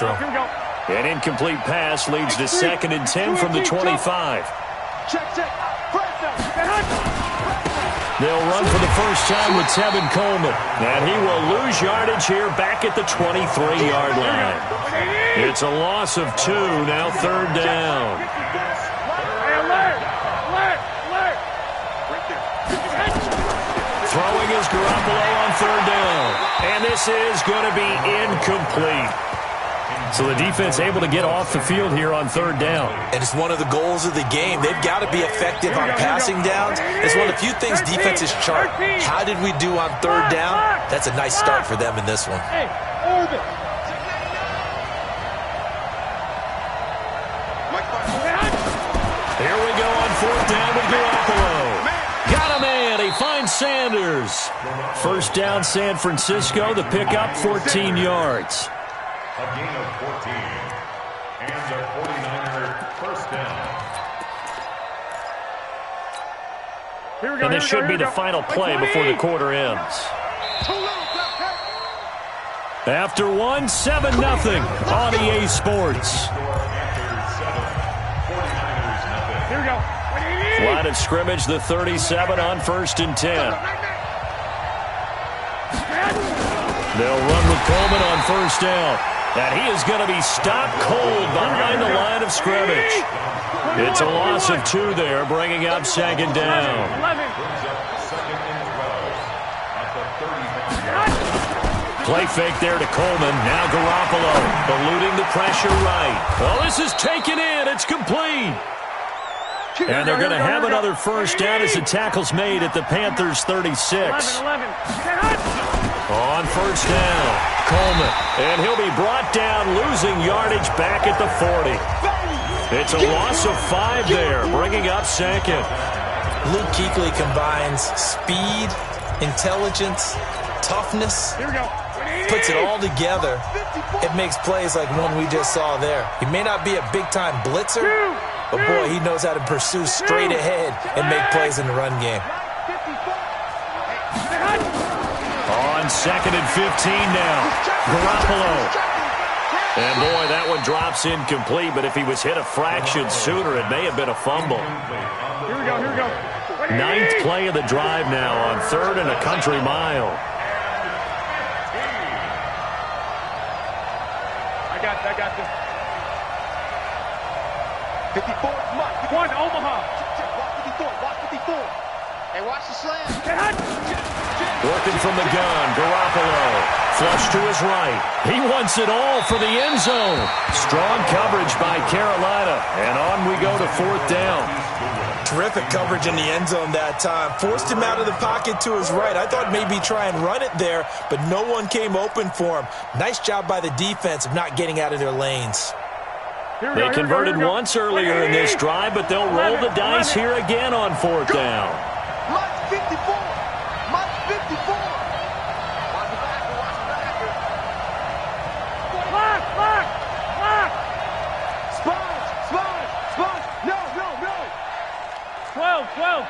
An incomplete pass leads to 2nd and 10 from the 25. They'll run for the first time with Tevin Coleman. And he will lose yardage here back at the 23-yard line. It's a loss of 2, now 3rd down. Throwing is Garoppolo on 3rd down. And this is going to be incomplete. So the defense able to get off the field here on 3rd down. And it's one of the goals of the game. They've got to be effective on passing downs. It's one of the few things defenses chart. How did we do on 3rd down? That's a nice start for them in this one. Here we go on 4th down with Garoppolo. Got a man. He finds Sanders. 1st down, San Francisco. The pickup, 14 yards. A gain of 14. And the 49er 1st down. And this should be the final play before the quarter ends. After 1, 7-0 on EA Sports. Line of scrimmage, the 37 on 1st and 10. They'll run with Coleman on 1st down. And he is going to be stopped cold behind the line of scrimmage. It's a loss of 2 there, bringing up 2nd down. Play fake there to Coleman. Now Garoppolo eluding the pressure right. Oh, this is taken in. It's complete. And they're going to have another 1st down as the tackle's made at the Panthers' 36. On 1st down, Coleman. And he'll be brought down, losing yardage back at the 40. It's a loss of 5 there, bringing up 2nd. Luke Kuechly combines speed, intelligence, toughness. Puts it all together. It makes plays like one we just saw there. He may not be a big-time blitzer, but boy, he knows how to pursue straight ahead and make plays in the run game. On 2nd and 15 now, Garoppolo. And boy, that one drops incomplete, but if he was hit a fraction sooner, it may have been a fumble. Here we go. 9th play of the drive now on 3rd and a country mile. I got this. 54, one, Omaha. Watch 54. Hey, watch the slam. Working from the gun, Garoppolo. Flush to his right. He wants it all for the end zone. Strong coverage by Carolina. And on we go to 4th down. Terrific coverage in the end zone that time. Forced him out of the pocket to his right. I thought maybe try and run it there, but no one came open for him. Nice job by the defense of not getting out of their lanes. They converted once earlier in this drive, but they'll roll the dice here again on 4th down. Mike 54. Mike 54. Watch the backer. Lock. Sponge. No. 12.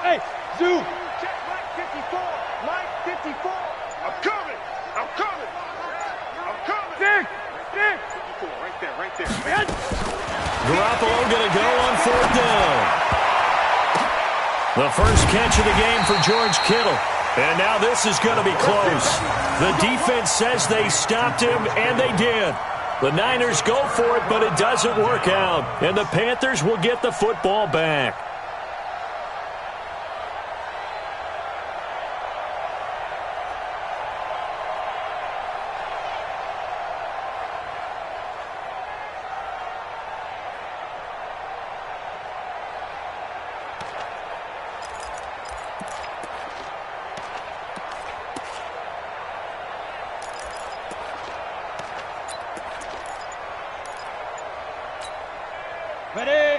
Hey, Zoo. Check Mike 54. Mike 54. I'm coming. Dick. 54, right there. Garoppolo going to go on 4th down. The first catch of the game for George Kittle. And now this is going to be close. The defense says they stopped him, and they did. The Niners go for it, but it doesn't work out. And the Panthers will get the football back.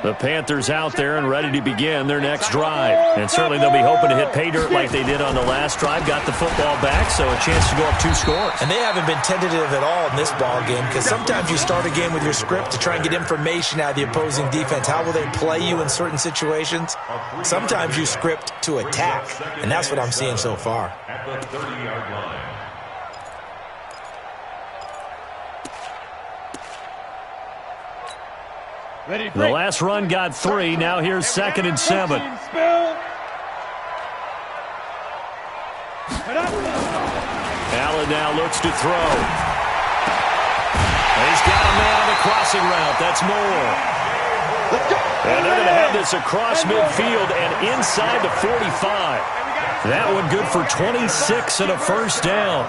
The Panthers out there and ready to begin their next drive. And certainly they'll be hoping to hit pay dirt like they did on the last drive. Got the football back, so a chance to go up 2 scores. And they haven't been tentative at all in this ball game, because sometimes you start a game with your script to try and get information out of the opposing defense. How will they play you in certain situations? Sometimes you script to attack, and that's what I'm seeing so far. At the 30-yard line. The last run got 3. Now here's 2nd and 7. Allen now looks to throw. He's got a man on the crossing route. That's Moore. And they're going to have this across midfield and inside the 45. That one good for 26 and a first down.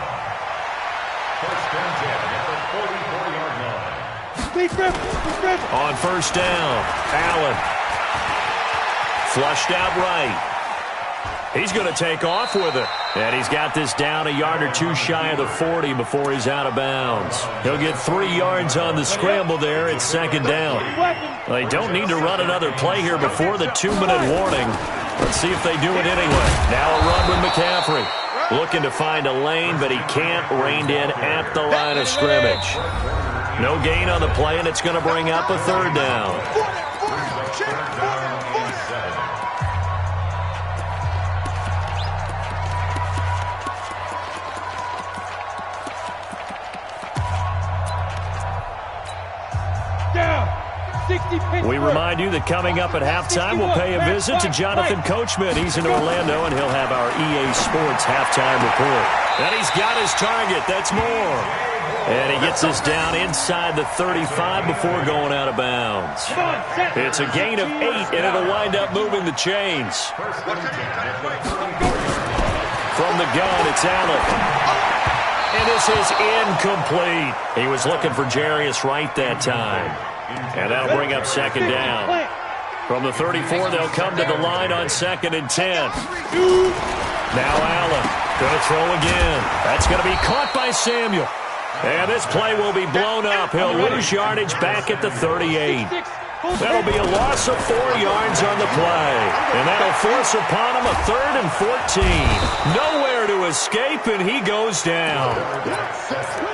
On first down, Allen. Flushed out right. He's going to take off with it. And he's got this down a yard or 2 shy of the 40 before he's out of bounds. He'll get 3 yards on the scramble there at 2nd down. They don't need to run another play here before the 2-minute warning. Let's see if they do it anyway. Now a run with McCaffrey. Looking to find a lane, but he can't. Reined in at the line of scrimmage. No gain on the play, and it's going to bring up a 3rd down. We remind you that coming up at halftime, we'll pay a visit to Jonathan Coachman. He's in Orlando, and he'll have our EA Sports halftime report. And he's got his target. That's Moore. And he gets this down inside the 35 before going out of bounds. It's a gain of 8, and it'll wind up moving the chains. From the gun, it's Allen. And this is incomplete. He was looking for Jarius Wright that time. And that'll bring up 2nd down. From the 34, they'll come to the line on 2nd and 10. Now Allen going to throw again. That's going to be caught by Samuel. And this play will be blown up. He'll lose yardage back at the 38. That'll be a loss of 4 yards on the play. And that'll force upon him a 3rd and 14. Nowhere to escape, and he goes down.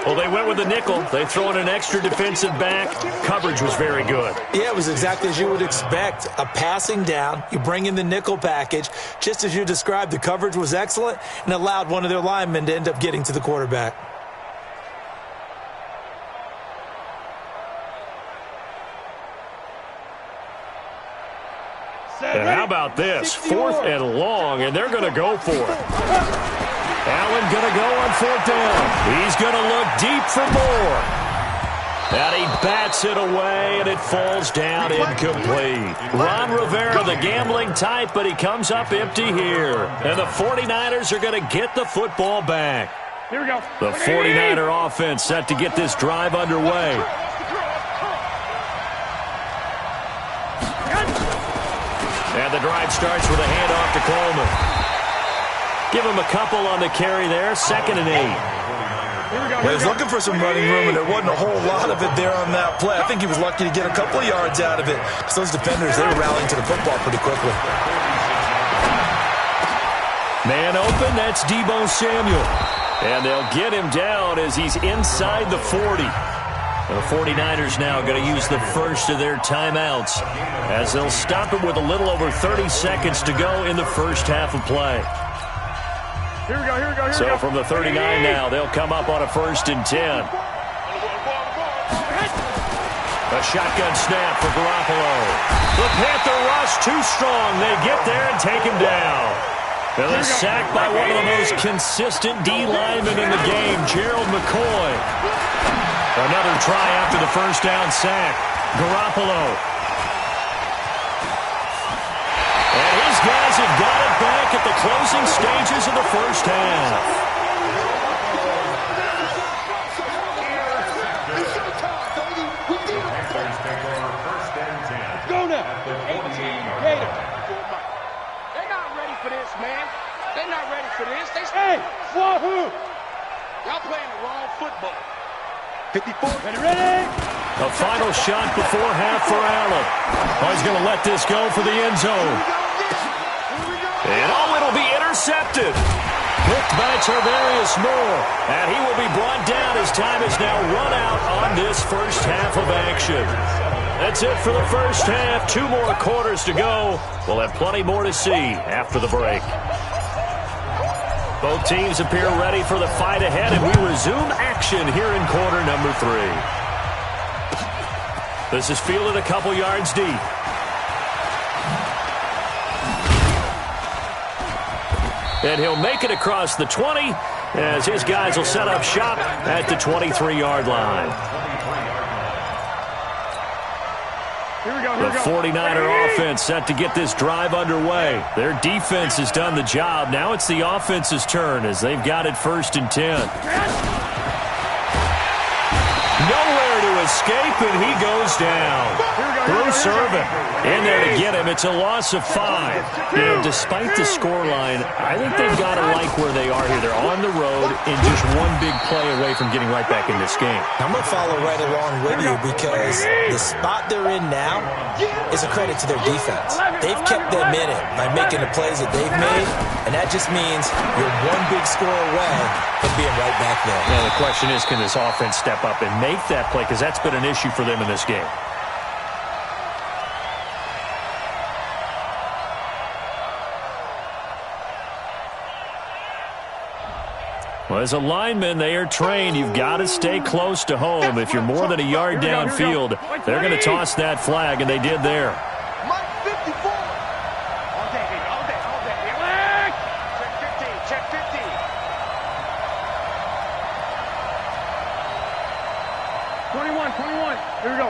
Well, they went with the nickel. They throw in an extra defensive back. Coverage was very good. Yeah, it was exactly as you would expect. A passing down. You bring in the nickel package. Just as you described, the coverage was excellent and allowed one of their linemen to end up getting to the quarterback. And how about this? 4th and long, and they're going to go for it. Allen going to go on 4th down. He's going to look deep for Moore. And he bats it away, and it falls down incomplete. Ron Rivera, the gambling type, but he comes up empty here. And the 49ers are going to get the football back. Here we go. The 49er offense set to get this drive underway. And the drive starts with a handoff to Coleman. Give him a couple on the carry there. 2nd and 8. He was looking for some running room, and there wasn't a whole lot of it there on that play. I think he was lucky to get a couple of yards out of it. Because those defenders, they were rallying to the football pretty quickly. Man open, that's Deebo Samuel. And they'll get him down as he's inside the 40. The 49ers now going to use the first of their timeouts as they'll stop it with a little over 30 seconds to go in the first half of play. Here we go, here we go, here so we go. From the 39 now, they'll come up on a 1st and 10. A shotgun snap for Garoppolo. The Panther rush too strong. They get there and take him down. And they're sacked by one of the most consistent D linemen in the game, Gerald McCoy. Another try after the first down sack. Garoppolo. And his guys have got it back at the closing stages of the first half. Go now. 18 Gator. They're not ready for this, man. They're not ready for this. Hey, Wahoo! Y'all playing the wrong football. 54. Ready? A final shot before half for Allen. Oh, he's going to let this go for the end zone. And it'll be intercepted. Picked by Tarvarius Moore. And he will be brought down as time is now run out on this first half of action. That's it for the first half. 2 more quarters to go. We'll have plenty more to see after the break. Both teams appear ready for the fight ahead, and we resume action here in quarter number 3. This is fielded a couple yards deep. And he'll make it across the 20 as his guys will set up shop at the 23-yard line. The 49er offense set to get this drive underway. Their defense has done the job. Now it's the offense's turn as they've got it 1st and 10. Nowhere to escape, and he goes down. Through serving. In there to get him. It's a loss of 5. You know, despite the scoreline, I think they've got to like where they are here. They're on the road and just one big play away from getting right back in this game. I'm going to follow right along with you because the spot they're in now is a credit to their defense. They've kept them in it by making the plays that they've made, and that just means you're one big score away from being right back there. Yeah, the question is, can this offense step up and make that play? Because that's been an issue for them in this game. Well, as a lineman, they are trained. You've got to stay close to home. If you're more than a yard downfield, they're going to toss that flag, and they did there. Mike 54. All day, baby. All day. All day. Check 15. Check 15. 21. Here we go.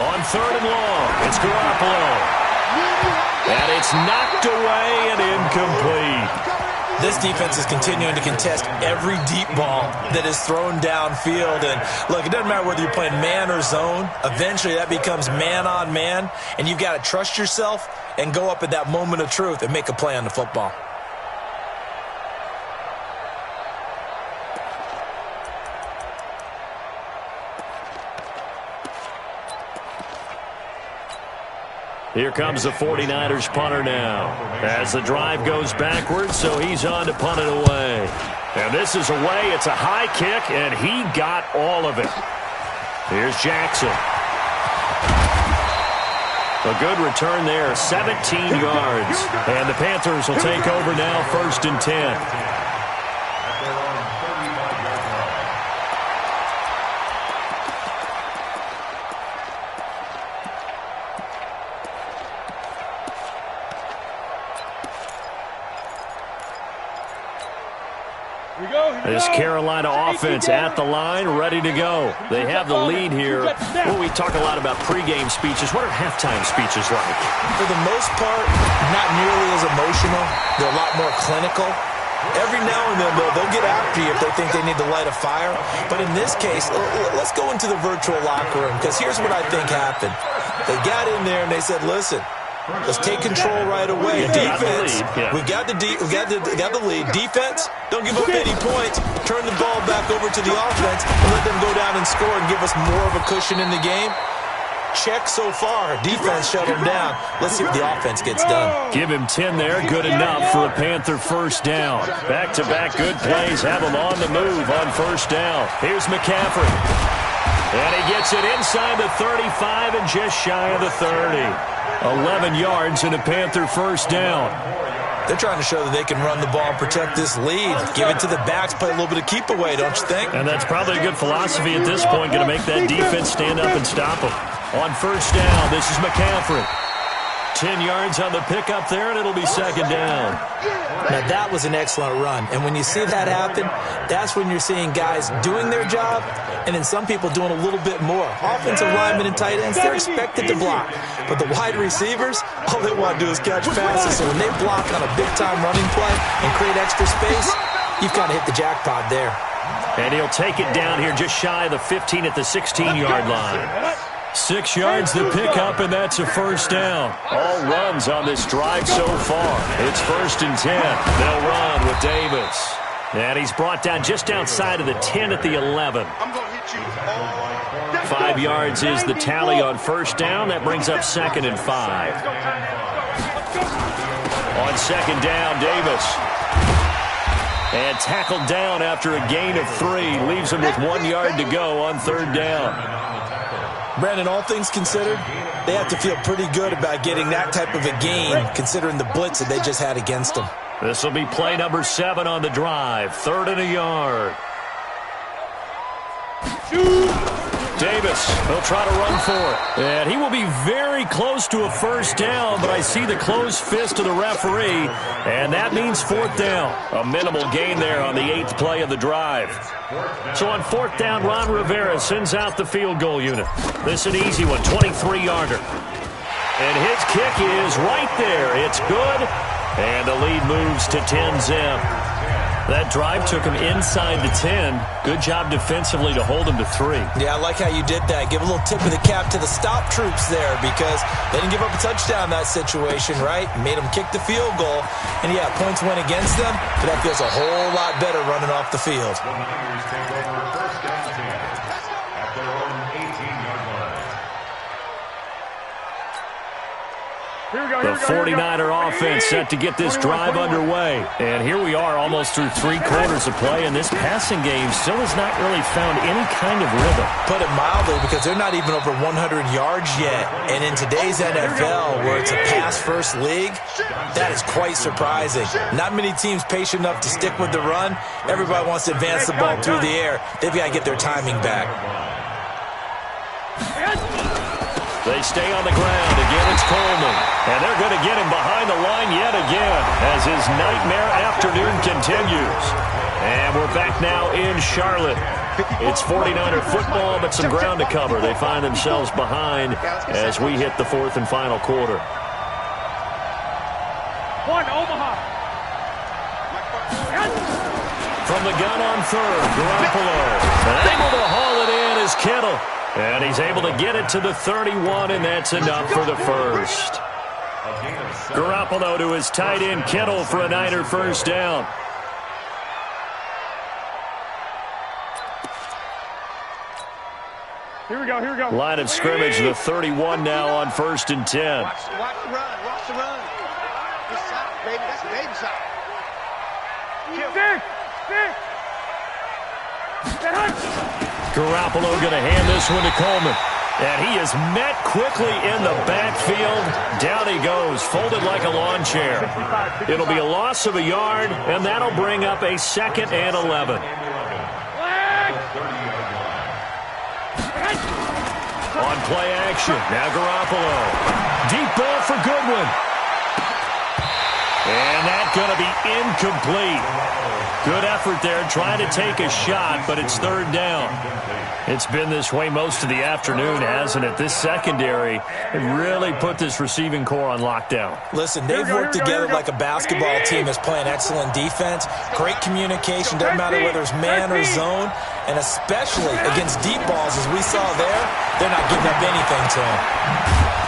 On 3rd and long, it's Garoppolo. And it's knocked away and incomplete. This defense is continuing to contest every deep ball that is thrown downfield. And, look, it doesn't matter whether you're playing man or zone. Eventually, that becomes man-on-man. And you've got to trust yourself and go up at that moment of truth and make a play on the football. Here comes the 49ers punter now as the drive goes backwards, so he's on to punt it away. And this is away. It's a high kick, and he got all of it. Here's Jackson. A good return there, 17 yards. And the Panthers will take over now, 1st and 10. This Carolina offense at the line, ready to go. They have the lead here. Well, we talk a lot about pregame speeches. What are halftime speeches like? For the most part, not nearly as emotional. They're a lot more clinical. Every now and then, they'll get after you if they think they need to light a fire. But in this case, let's go into the virtual locker room, because here's what I think happened. They got in there and they said, listen, let's take control right away. Defense, we got the lead. Defense, don't give up any points. Turn the ball back over to the offense and let them go down and score and give us more of a cushion in the game. Check so far. Defense shut him down. Let's see what the offense gets done. Give him 10 there. Good enough for a Panther 1st down. Back-to-back good plays have him on the move on 1st down. Here's McCaffrey. And he gets it inside the 35 and just shy of the 30. 11 yards and a Panther 1st down. They're trying to show that they can run the ball and protect this lead. Give it to the backs, play a little bit of keep away, don't you think? And that's probably a good philosophy at this point, going to make that defense stand up and stop them. On 1st down, this is McCaffrey. 10 yards on the pickup there, and it'll be 2nd down. Now, that was an excellent run. And when you see that happen, that's when you're seeing guys doing their job and then some people doing a little bit more. Offensive linemen and tight ends, they're expected to block. But the wide receivers, all they want to do is catch passes. So when they block on a big-time running play and create extra space, you've kind of hit the jackpot there. And he'll take it down here just shy of the 15 at the 16-yard line. 6 yards to pick up, and that's a 1st down. All runs on this drive so far. It's 1st and 10. They'll run with Davis. And he's brought down just outside of the 10 at the 11. 5 yards is the tally on 1st down. That brings up 2nd and 5. On 2nd down, Davis. And tackled down after a gain of 3. Leaves him with 1 yard to go on 3rd down. Brandon, all things considered, they have to feel pretty good about getting that type of a gain, considering the blitz that they just had against them. This will be play number 7 on the drive. 3rd and a yard. Davis, he'll try to run for it. And he will be very close to a first down, but I see the closed fist of the referee, and that means fourth down. A minimal gain there on the 8th play of the drive. So on fourth down, Ron Rivera sends out the field goal unit. This is an easy one, 23-yarder. And his kick is right there. It's good, and the lead moves to 10-zip. That drive took him inside the 10. Good job defensively to hold him to 3. Yeah, I like how you did that. Give a little tip of the cap to the stop troops there because they didn't give up a touchdown in that situation, right? Made them kick the field goal. And, yeah, points went against them, but that feels a whole lot better running off the field. The Niners take over first down 10 at their own 18-yard line. The 49er offense set to get this drive underway. And here we are almost through 3 quarters of play, and this passing game still has not really found any kind of rhythm. Put it mildly, because they're not even over 100 yards yet. And in today's NFL, where it's a pass-first league, that is quite surprising. Not many teams patient enough to stick with the run. Everybody wants to advance the ball through the air. They've got to get their timing back. They stay on the ground. Again, it's Coleman. And they're going to get him behind the line yet again as his nightmare afternoon continues. And we're back now in Charlotte. It's 49er football, but some ground to cover. They find themselves behind as we hit the 4th and final quarter. One, Omaha. From the gun on 3rd, Garoppolo. And able to haul it in is Kittle. And he's able to get it to the 31, and that's enough for the first. Garoppolo to his tight end, Kittle, for a Niner first down. Here we go. Line of scrimmage, the 31 now on 1st and 10. Watch the run. This side, baby, that's the baby side. Garoppolo going to hand this one to Coleman. And he is met quickly in the backfield. Down he goes, folded like a lawn chair. It'll be a loss of a yard, and that'll bring up a 2nd and 11. On play action, now Garoppolo. Deep ball for Goodwin. And that's going to be incomplete. Good effort there, trying to take a shot, but it's 3rd down. It's been this way most of the afternoon, hasn't it? This secondary really put this receiving core on lockdown. Listen, they've worked together like a basketball team that's playing excellent defense. Great communication, doesn't matter whether it's man or zone. And especially against deep balls, as we saw there, they're not giving up anything to them.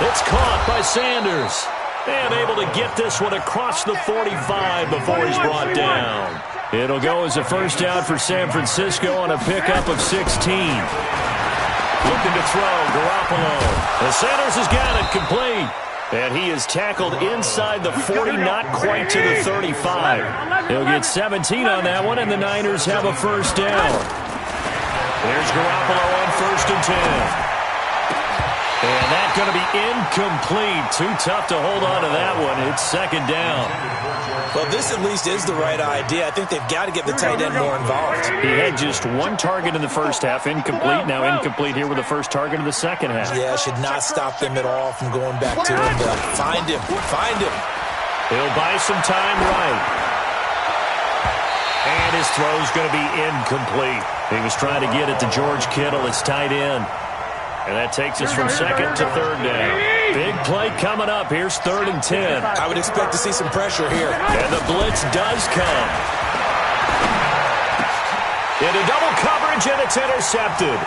It's caught by Sanders. And able to get this one across the 45 before he's brought down. It'll go as a first down for San Francisco on a pickup of 16. Looking to throw, Garoppolo. The Sanders has got it complete. And he is tackled inside the 40, not quite to the 35. He'll get 17 on that one, and the Niners have a first down. There's Garoppolo on 1st and 10. And that's going to be incomplete. Too tough to hold on to that one. It's 2nd down. Well, this at least is the right idea. I think they've got to get the tight end more involved. He had just 1 target in the first half, incomplete. Now incomplete here with the first target of the second half. Yeah, should not stop them at all from going back to him. Find him. He'll buy some time right. And his throw's going to be incomplete. He was trying to get it to George Kittle, his tight end. And that takes us from 2nd to 3rd down. Big play coming up. Here's 3rd and 10. I would expect to see some pressure here. And the blitz does come. Into double coverage, and it's intercepted.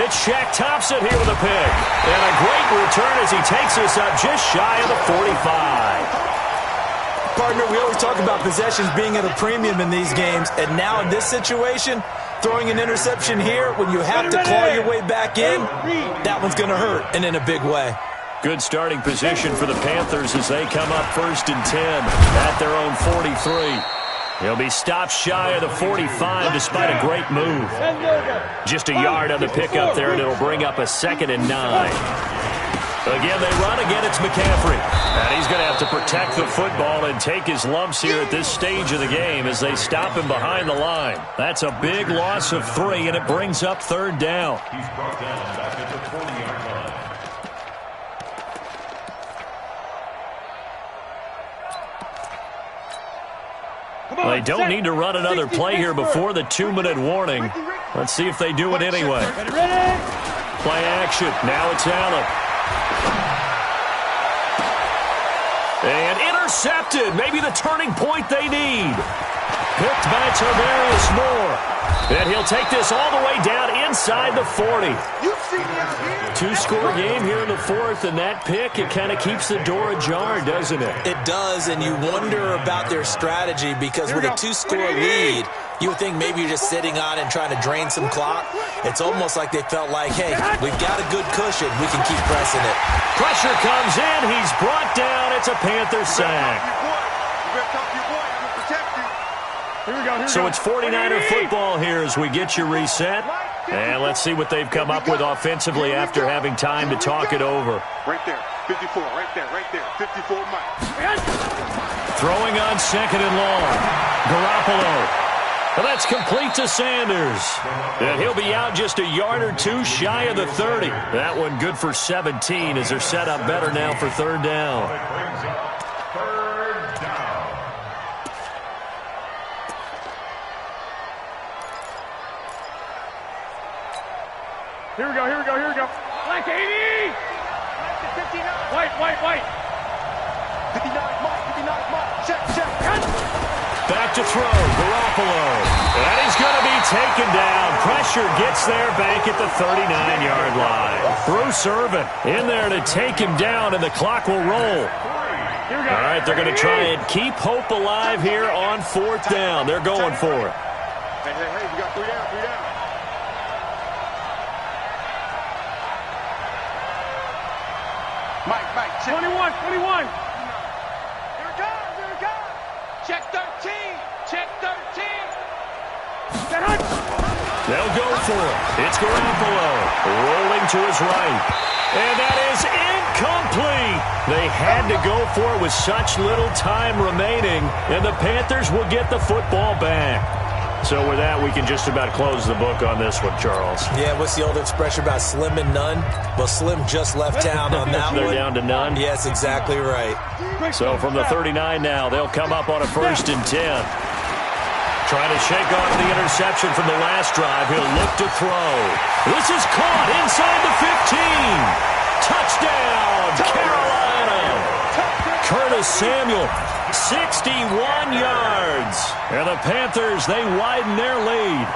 It's Shaq Thompson here with a pick. And a great return as he takes us up just shy of the 45. Partner, we always talk about possessions being at a premium in these games. And now in this situation, throwing an interception here when you have to claw your way back in, that one's going to hurt, and in a big way. Good starting position for the Panthers as they come up 1st and 10 at their own 43. He'll be stopped shy of the 45 despite a great move. Just a yard on the pickup there, and it'll bring up a 2nd and 9. Again, they run. Again, it's McCaffrey. And he's going to have to protect the football and take his lumps here at this stage of the game as they stop him behind the line. That's a big loss of 3, and it brings up 3rd down. He's brought down back at the 40-yard line. They don't need to run another play here before the 2-minute warning. Let's see if they do it anyway. Play action. Now it's Allen. And intercepted. Maybe the turning point they need. Picked by Tarvarius Moore. And he'll take this all the way down inside the 40. Two-score game here in the 4th, and that pick, it kind of keeps the door ajar, doesn't it? It does, and you wonder about their strategy because with a 2-score lead, you would think maybe you're just sitting on it and trying to drain some clock. It's almost like they felt like, hey, we've got a good cushion. We can keep pressing it. Pressure comes in. He's brought down. It's a Panther sack. So it's 49er football here as we get you reset. And let's see what they've come up with offensively after having time to talk it over. Right there, 54, right there, 54 miles. Throwing on 2nd and long. Garoppolo. And that's complete to Sanders. And he'll be out just a yard or 2 shy of the 30. That one good for 17 as they're set up better now for 3rd down. Here we go. Black 80! 59! White! 59, Mike, check. Back to throw, Garoppolo. And he's going to be taken down. Pressure gets there back at the 39-yard line. Bruce Irvin in there to take him down, and the clock will roll. All right, they're going to try and keep hope alive here on 4th down. They're going for it. Hey, we got 3 down. Mike, check. 21. Here it comes. Check 13. They'll go for it. It's Garoppolo rolling to his right. And that is incomplete. They had to go for it with such little time remaining, and the Panthers will get the football back. So with that, we can just about close the book on this one, Charles. Yeah, what's the old expression about slim and none? Well, Slim just left town on that They're one. down to none? Yes, exactly right. So from the 39 now, they'll come up on a 1st and 10. Trying to shake off the interception from the last drive. He'll look to throw. This is caught inside the 15. Touchdown, Carolina. Curtis Samuel, 61 yards. And the Panthers, they widen their lead.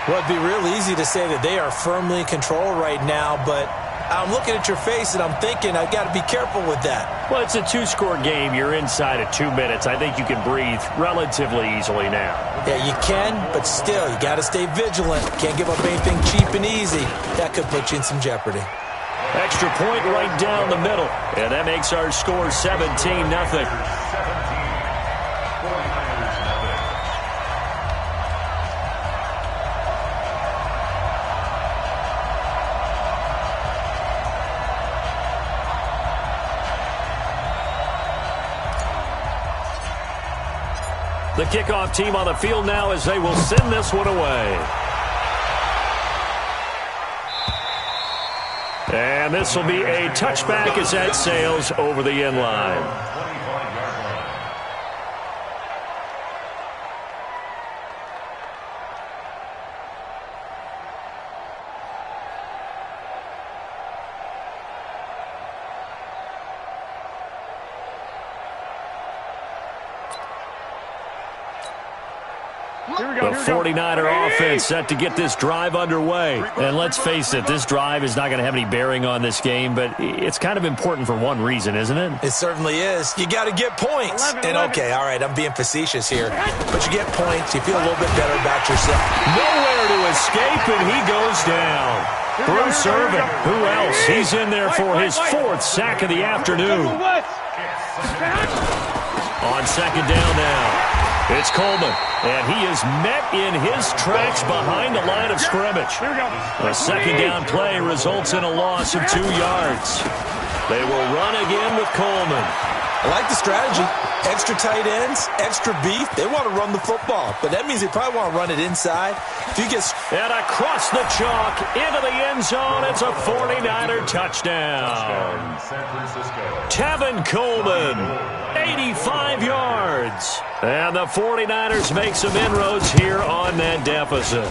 Well, it'd be real easy to say that they are firmly in control right now, but I'm looking at your face and I'm thinking I've got to be careful with that. Well, it's a 2-score game. You're inside of 2 minutes. I think you can breathe relatively easily now. Yeah, you can, but still, you got to stay vigilant. Can't give up anything cheap and easy. That could put you in some jeopardy. Extra point right down the middle. And that makes our score 17-0. The kickoff team on the field now as they will send this one away. And this will be a touchback as that sails over the end line. The 49er offense set to get this drive underway. And let's face it, this drive is not going to have any bearing on this game, but it's kind of important for one reason, isn't it? It certainly is. You got to get points. And okay, all right, I'm being facetious here, but you get points, you feel a little bit better about yourself. Nowhere to escape, and he goes down. Bruce Irvin, who else? He's in there for his 4th sack of the afternoon. On 2nd down now. It's Coleman, and he is met in his tracks behind the line of scrimmage. A 2nd down play results in a loss of 2 yards. They will run again with Coleman. I like the strategy. Extra tight ends, extra beef. They want to run the football, but that means they probably want to run it inside. If you get... And across the chalk, into the end zone, it's a 49er touchdown. San Francisco. Tevin Coleman, 85 yards. And the 49ers make some inroads here on that deficit.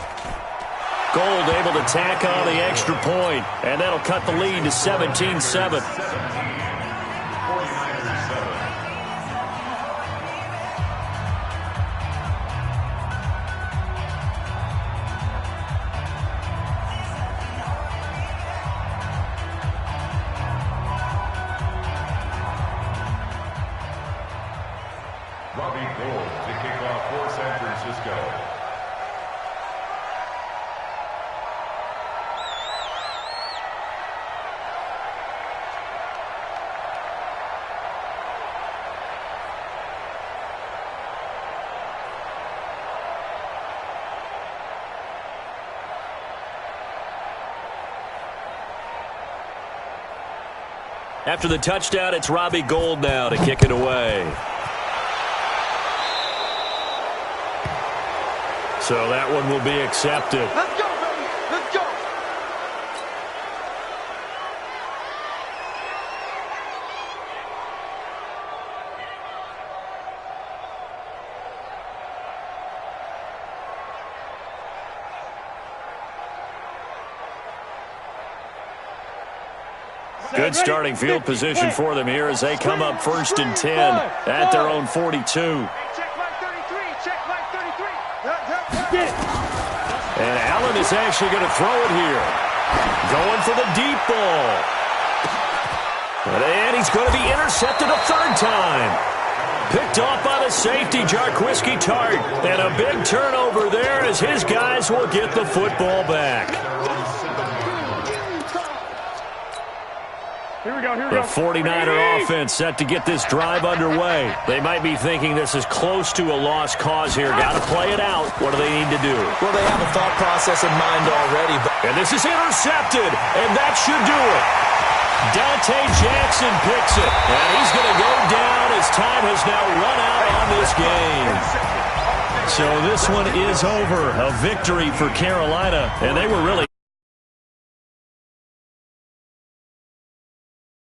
Gold able to tack on the extra point, and that'll cut the lead to 17-7. Robbie Gould to kick off for San Francisco. After the touchdown, it's Robbie Gould now to kick it away. So that one will be accepted. Let's go, baby. Let's go. Good starting field position for them here as they come up 1st and 10 at their own 42. Check line 33. Check line 33. And Allen is actually going to throw it here. Going for the deep ball. And he's going to be intercepted a 3rd time. Picked off by the safety, Jarquiski Tart. And a big turnover there as his guys will get the football back. Here we go, here we The go. 49er offense set to get this drive underway. They might be thinking this is close to a lost cause here. Got to play it out. What do they need to do? Well, they have a thought process in mind already. But And this is intercepted, and that should do it. Dante Jackson picks it, and he's going to go down as time has now run out on this game. So this one is over. A victory for Carolina, and they were really